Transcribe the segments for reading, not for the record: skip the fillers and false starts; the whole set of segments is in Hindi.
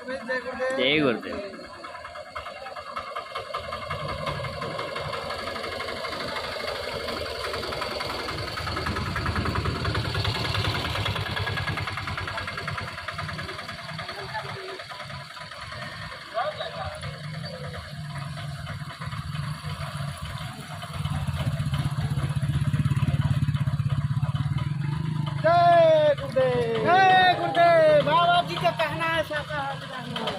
जय गुरुदेव। जय गुरुदेव। बाबा जी का कहना है शाकाहारी रहना है।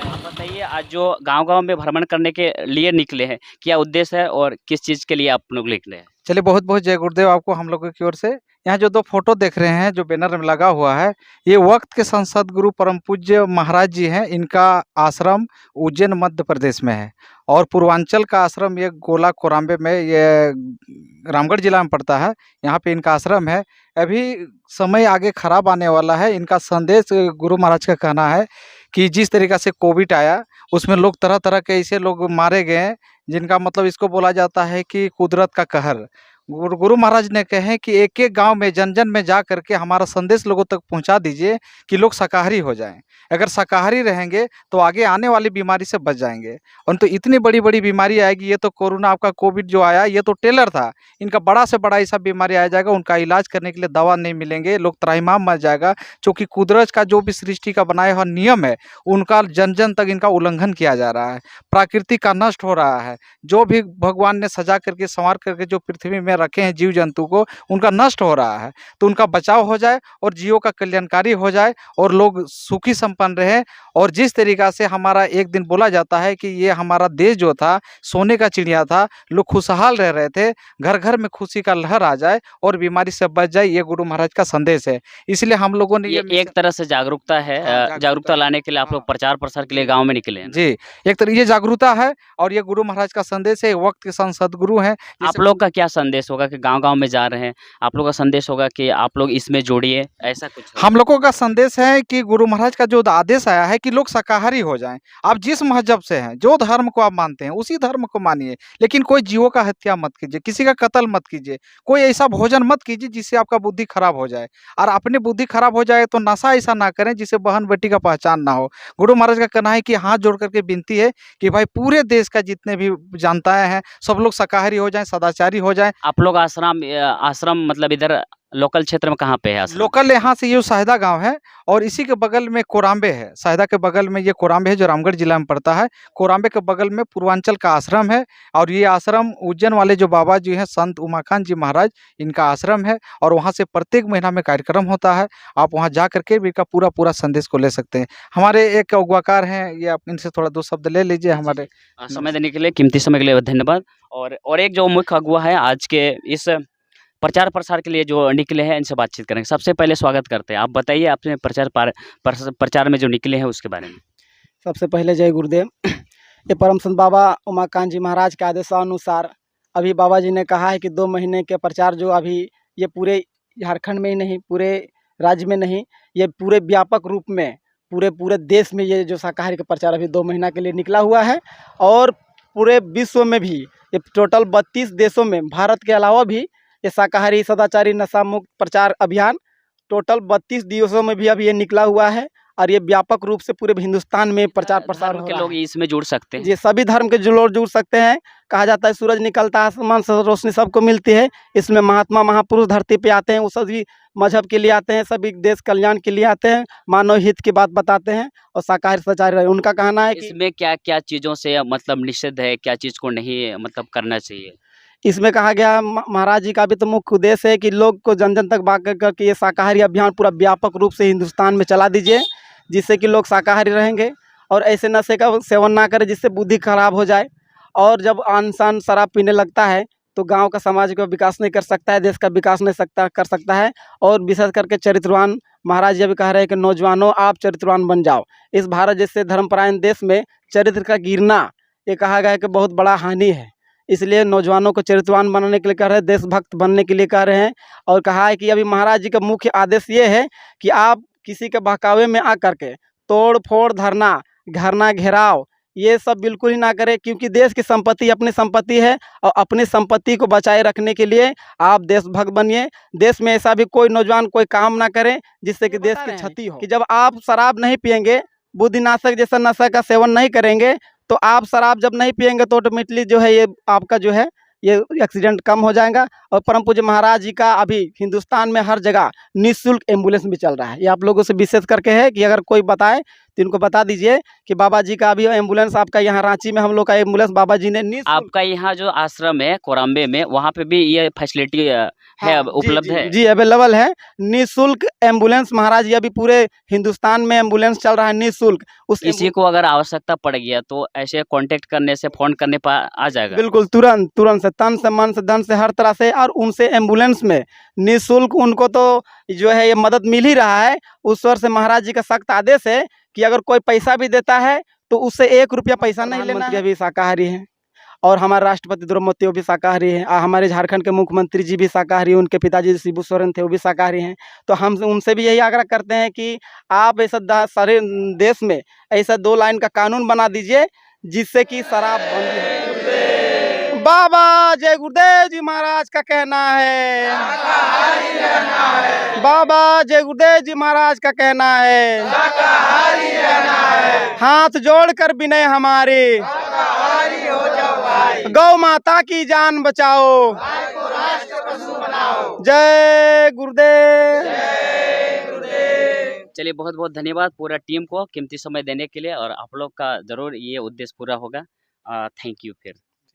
आप बताइए, आज जो गांव-गांव में भ्रमण करने के लिए निकले हैं, क्या उद्देश्य है और किस चीज़ के लिए आप लोग निकले हैं? चलिए, बहुत बहुत जय गुरुदेव आपको हम लोगों की ओर से। यहाँ जो दो फोटो देख रहे हैं जो बैनर में लगा हुआ है, ये वक्त के संसद गुरु परम पूज्य महाराज जी हैं। इनका आश्रम उज्जैन मध्य प्रदेश में है और पूर्वांचल का आश्रम ये गोला कोराम्बे में, ये रामगढ़ जिला में पड़ता है। यहाँ पे इनका आश्रम है। अभी समय आगे खराब आने वाला है। इनका संदेश गुरु महाराज का कहना है कि जिस तरीक़ा से कोविड आया उसमें लोग तरह तरह के ऐसे लोग मारे गए जिनका मतलब इसको बोला जाता है कि कुदरत का कहर। गुरु महाराज ने कहे कि एक एक गांव में जन जन में जा करके हमारा संदेश लोगों तक पहुंचा दीजिए कि लोग शाकाहारी हो जाएं। अगर शाकाहारी रहेंगे तो आगे आने वाली बीमारी से बच जाएंगे। और तो इतनी बड़ी बड़ी बीमारी आएगी। ये तो कोरोना आपका कोविड जो आया ये तो टेलर था। इनका बड़ा से बड़ा ऐसा बीमारी आ जाएगा, उनका इलाज करने के लिए दवा नहीं मिलेंगे, लोग त्राहिमाम मर जाएगा। क्योंकि कुदरत का जो भी सृष्टि का बनाया हुआ नियम है उनका जन जन तक इनका उल्लंघन किया जा रहा है। प्रकृति का नष्ट हो रहा है। जो भी भगवान ने सजा करके संवार करके जो पृथ्वी में रखे हैं जीव जंतु को, उनका नष्ट हो रहा है। तो उनका बचाव हो जाए और जीवों का कल्याणकारी हो जाए और लोग सुखी संपन्न रहे। और जिस तरीका से हमारा एक दिन बोला जाता है कि ये हमारा देश जो था सोने का चिड़िया था, लोग खुशहाल रह रहे थे, घर घर में खुशी का लहर आ जाए और बीमारी से बच जाए, ये गुरु महाराज का संदेश है। इसलिए हम लोगों ने ये एक तरह से जागरूकता है, जागरूकता लाने के लिए आप लोग प्रचार प्रसार के लिए गाँव में निकले हैं ना? जी, एक तरह ये जागरूकता है और ये गुरु महाराज का संदेश है। वक्त के संत सदगुरु हैं। आप लोग का क्या संदेश होगा कि गाँव-गाँव में जा रहे हैं, आप लोग का संदेश होगा कि आप लोग इसमें जोड़िए, ऐसा कुछ होगा? हम लोगों का संदेश है कि गुरु महाराज का जो आदेश आया है कि लोग शाकाहारी हो जाएं। आप जिस मजहब से हैं, जो धर्म को आप मानते हैं उसी धर्म को मानिए, लेकिन कोई जीवों का हत्या मत कीजिए, किसी का कत्ल मत कीजिए, कोई ऐसा भोजन मत कीजिए जिससे आपका बुद्धि खराब हो जाए। और अपनी बुद्धि खराब हो जाए तो नशा ऐसा ना करें जिससे बहन बेटी का पहचान ना हो। गुरु महाराज का कहना है कि हाथ जोड़ करके विनती है कि भाई पूरे देश का जितने भी जनताएं हैं सब लोग शाकाहारी हो जाएं, सदाचारी हो जाएं। आप लोग आश्रम मतलब इधर लोकल क्षेत्र में कहाँ पे है आश्रम? लोकल यहाँ से ये साहिदा गांव है और इसी के बगल में कोराम्बे है। साहिदा के बगल में ये कोराम्बे है जो रामगढ़ जिला में पड़ता है। कोराम्बे के बगल में पूर्वांचल का आश्रम है और ये आश्रम उज्जैन वाले जो बाबा जी हैं संत उमाकांत जी महाराज, इनका आश्रम है और वहाँ से प्रत्येक महीना में कार्यक्रम होता है। आप वहाँ जा करके भी इनका पूरा पूरा संदेश को ले सकते हैं। हमारे एक अगुवाकार हैं, ये आप इनसे थोड़ा दो शब्द ले लीजिए हमारे। समय देने के लिए, कीमती समय के लिए धन्यवाद। और एक जो मुख्य अगुवा है आज के इस प्रचार प्रसार के लिए जो निकले हैं, इनसे बातचीत करेंगे। सबसे पहले स्वागत करते हैं। आप बताइए अपने प्रचार में जो निकले हैं उसके बारे में। सबसे पहले जय गुरुदेव। ये परम संत बाबा उमाकांत जी महाराज के आदेशानुसार अभी बाबा जी ने कहा है कि 2 महीने के प्रचार जो अभी ये पूरे झारखंड में ही नहीं, पूरे राज्य में नहीं, ये पूरे व्यापक रूप में पूरे देश में ये जो शाकाहारी का प्रचार अभी 2 महीना के लिए निकला हुआ है। और पूरे विश्व में भी ये टोटल 32 देशों में, भारत के अलावा भी ये शाकाहारी सदाचारी नशा मुक्त प्रचार अभियान टोटल 32 देशों में भी अभी ये निकला हुआ है। और ये व्यापक रूप से पूरे हिंदुस्तान में प्रचार प्रसार हो के रहा लोग है। इसमें जुड़ सकते हैं। जी, सभी धर्म के जो लोग जुड़ सकते हैं। कहा जाता है सूरज निकलता है आसमान से, रोशनी सबको मिलती है। इसमें महात्मा महापुरुष धरती पे आते हैं, वो सभी मजहब के लिए आते हैं, सभी देश कल्याण के लिए आते हैं, मानव हित की बात बताते हैं और शाकाहारी सदाचारी रहे। उनका कहना है कि इसमें क्या क्या चीज़ों से मतलब निषिद्ध है, क्या चीज़ को नहीं मतलब करना चाहिए? इसमें कहा गया महाराज जी का भी तो मुख्य उद्देश्य है कि लोग को जन जन तक बात करके ये शाकाहारी अभियान पूरा व्यापक रूप से हिंदुस्तान में चला दीजिए, जिससे कि लोग शाकाहारी रहेंगे और ऐसे नशे का सेवन ना करें जिससे बुद्धि खराब हो जाए। और जब इंसान शराब पीने लगता है तो गांव का समाज का विकास नहीं कर सकता है, देश का विकास नहीं कर सकता है। और विशेष करके चरित्रवान महाराज जी भी कह रहे हैं कि नौजवानों आप चरित्रवान बन जाओ। इस भारत जैसे धर्मपरायण देश में चरित्र का गिरना ये कहा गया है कि बहुत बड़ा हानि है। इसलिए नौजवानों को चरित्रवान बनाने के लिए कह रहे हैं, देशभक्त बनने के लिए कह रहे हैं। और कहा है कि अभी महाराज जी का मुख्य आदेश ये है कि आप किसी के बहकावे में आकर के तोड़ फोड़ धरना, घरना घेराव, ये सब बिल्कुल ही ना करें, क्योंकि देश की संपत्ति अपनी संपत्ति है और अपनी संपत्ति को बचाए रखने के लिए आप देशभक्त बनिए। देश में ऐसा भी कोई नौजवान कोई काम ना करे जिससे कि देश की क्षति हो। कि जब आप शराब नहीं पिएंगे, बुद्धिनाशक जैसा नशा का सेवन नहीं करेंगे, तो आप शराब जब नहीं पिएंगे तो ऑटोमेटिकली जो है ये आपका जो है ये एक्सीडेंट कम हो जाएगा। और परम पूज्य महाराज जी का अभी हिंदुस्तान में हर जगह निःशुल्क एम्बुलेंस भी चल रहा है। ये आप लोगों से विशेष करके है कि अगर कोई बताए तो इनको बता दीजिए कि बाबा जी का अभी एम्बुलेंस आपका यहाँ रांची में हम लोग का एम्बुलेंस बाबा जी ने निःशुल्क आपका यहाँ जो आश्रम है कोरम्बे में, वहाँ पे भी ये फैसिलिटी है, हाँ, उपलब्ध है? जी अवेलेबल है। निःशुल्क एम्बुलेंस महाराज जी अभी पूरे हिंदुस्तान में एम्बुलेंस चल रहा है निःशुल्क। उस किसी को अगर आवश्यकता पड़ गया तो ऐसे कांटेक्ट करने से, फोन करने पर आ जाएगा? बिल्कुल तुरंत से, तन से मन से धन से हर तरह से, और उनसे एम्बुलेंस में निःशुल्क उनको तो जो है ये मदद मिल ही रहा है। उस ओर से महाराज जी का सख्त आदेश है कि अगर कोई पैसा भी देता है तो उससे 1 रुपया पैसा नहीं लेना है। अभी शाकाहारी हैं और हमारे राष्ट्रपति द्रौपदी वो भी शाकाहारी हैं। हमारे झारखंड के मुख्यमंत्री जी भी शाकाहारी हैं, उनके पिताजी शिबू सोरेन थे वो भी शाकाहारी हैं। तो हम उनसे भी यही आग्रह करते हैं कि आप ऐसा सारे देश में ऐसा 2 लाइन का कानून बना दीजिए जिससे कि शराब बंद हो। बाबा जय गुरुदेव जी महाराज का कहना है, बाबा जय गुरुदेव जी महाराज का कहना है, हाथ जोड़कर विनय हमारे, गौ माता की जान बचाओ, जय गुरुदेव। चलिए, बहुत बहुत धन्यवाद पूरा टीम को कीमती समय देने के लिए, और आप लोग का ज़रूर ये उद्देश्य पूरा होगा। थैंक यू फिर।